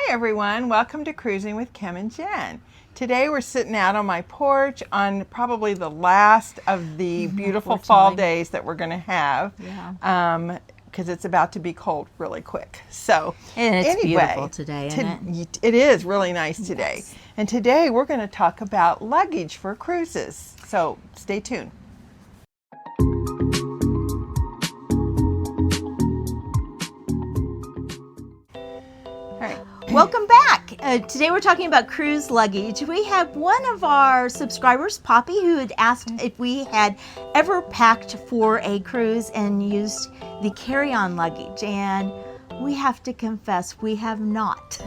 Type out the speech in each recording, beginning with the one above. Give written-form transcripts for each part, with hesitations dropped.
everyone, welcome to Cruising with Kim and Jen. Today we're sitting out on my porch on probably the last of the beautiful fall days that we're going to have. Yeah. Because it's about to be cold really quick. So and it's anyway, beautiful today, isn't it? It is really nice today. Yes. And today we're going to talk about luggage for cruises. So stay tuned. Welcome back. Today we're talking about cruise luggage. We have one of our subscribers, Poppy, who had asked if we had ever packed for a cruise and used the carry-on luggage. And we have to confess, we have not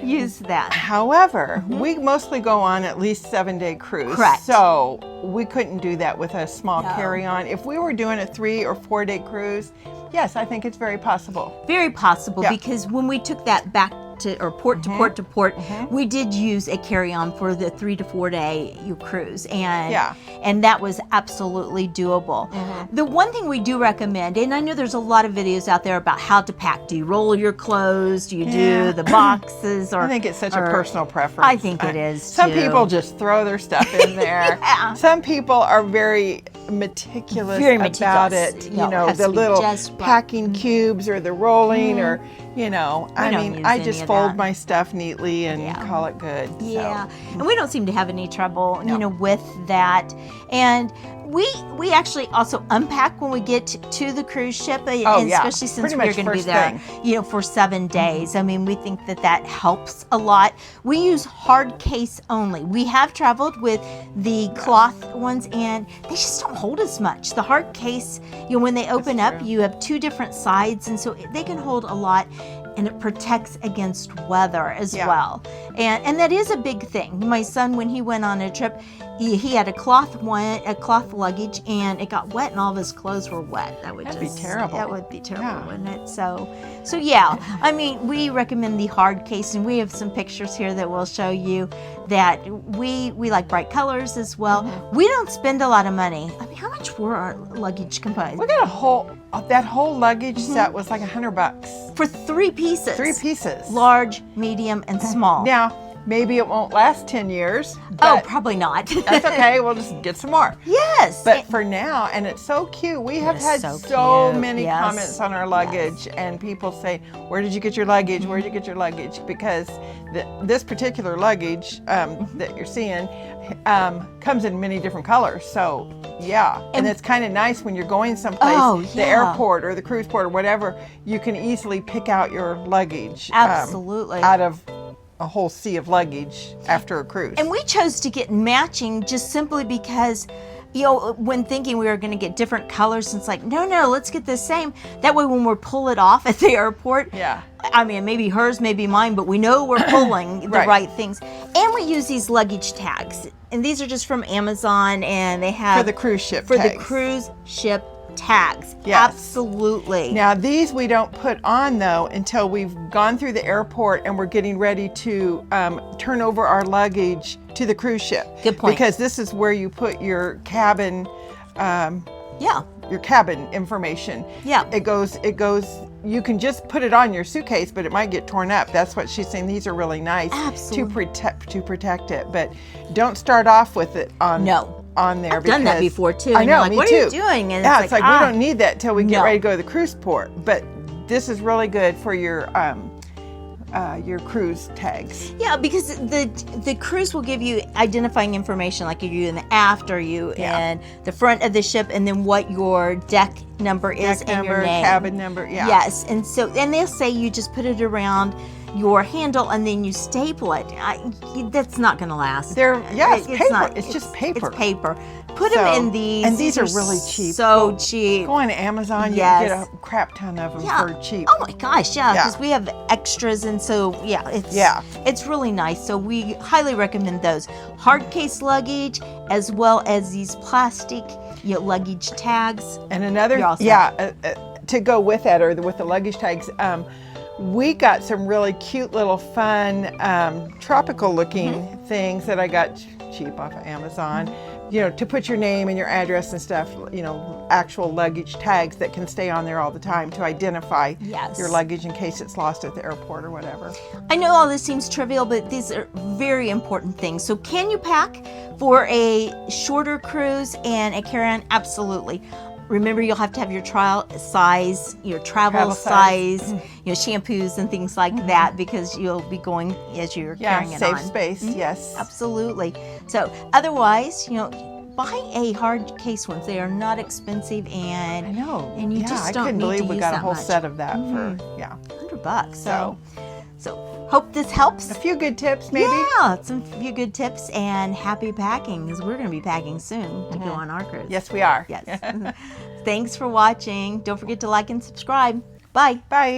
used that. However, we mostly go on at least 7-day cruise. Correct. So we couldn't do that with a small carry-on. If we were doing a 3 or 4 day cruise, yes, I think it's very possible. Very possible, because when we took that back to, or port to port to port, we did use a carry-on for the 3 to 4 day cruise, and that was absolutely doable. The one thing we do recommend, and I know there's a lot of videos out there about how to pack. Do you roll your clothes? Do you do the boxes? Or I think it's such a personal preference. I think it is Some people just throw their stuff in there. Some people are very meticulous about it. You know, the little packing cubes or the rolling or, you know, I just fold my stuff neatly and call it good. Yeah, and we don't seem to have any trouble, you know, with that. And we actually also unpack when we get to the cruise ship, and especially since we're going to be there, you know, for 7 days. I mean, we think that that helps a lot. We use hard case only. We have traveled with the cloth ones, and they just don't hold as much. The hard case, you know, when they open up, you have 2 different sides, and so they can hold a lot. And it protects against weather as well. And that is a big thing. My son, when he went on a trip, he had a cloth luggage, and it got wet, and all of his clothes were wet. That'd be terrible. That would be terrible, wouldn't it? So yeah. I mean, we recommend the hard case, and we have some pictures here that will show you that we like bright colors as well. We don't spend a lot of money. I mean, how much were our luggage composed? We got that whole luggage set was like $100 for 3 pieces. 3 pieces. Large, medium, and small. Now, maybe it won't last 10 years. Oh, probably not. That's okay. We'll just get some more. Yes. But for now, and it's so cute. We have had so many comments on our luggage, and people say, where did you get your luggage? Where did you get your luggage? Because this particular luggage that you're seeing comes in many different colors. So, and it's kind of nice when you're going someplace, the airport or the cruise port or whatever, you can easily pick out your luggage. Absolutely. Out of a whole sea of luggage after a cruise. And we chose to get matching just simply because, you know, when thinking we were going to get different colors, it's like, no, let's get the same. That way when we pull it off at the airport, I mean, maybe hers, maybe mine, but we know we're pulling the right things. And we use these luggage tags. And these are just from Amazon, and they have... For the cruise ship For tags. the cruise ship tags. Yes. Absolutely. Now these we don't put on though until we've gone through the airport and we're getting ready to turn over our luggage to the cruise ship. Good point. Because this is where you put your cabin your cabin information. It goes you can just put it on your suitcase, but it might get torn up. That's what she's saying. These are really nice to protect it, but don't start off with it on there. I've done that before too. I know, like, me what too. Are you doing? And it's like we don't need that till we get ready to go to the cruise port. But this is really good for your cruise tags. Yeah, because the cruise will give you identifying information, like are you in the aft, are you in the front of the ship, and then what your deck number is and your name. Cabin number, Yes, and they'll say you just put it around your handle and then you staple it. That's not going to last. It's paper. It's just paper. It's paper. Put them in these. And these are really cheap. So cheap. Go on Amazon. You can get a crap ton of them for cheap. Oh my gosh, because we have extras, and so it's really nice. So we highly recommend those hard case luggage as well as these plastic luggage tags. And another to go with that, or with the luggage tags. We got some really cute little fun tropical looking things that I got cheap off of Amazon. you know, to put your name and your address and stuff, you know, actual luggage tags that can stay on there all the time to identify your luggage in case it's lost at the airport or whatever. I know all this seems trivial, but these are very important things. So can you pack for a shorter cruise and a carry-on? Absolutely. Remember, you'll have to have your trial size, your travel size, you know, shampoos and things like that, because you'll be going as you're carrying it on. Safe space, yes. Absolutely. So otherwise, you know, buy a hard case ones. They are not expensive, and I know. And you just I don't couldn't need believe to we use got a that whole much. set of that for $100. So hope this helps. A few good tips, maybe. Yeah, few good tips, and happy packing, because we're going to be packing soon to go on our cruise. Yes, we are. Yes. Thanks for watching. Don't forget to like and subscribe. Bye. Bye.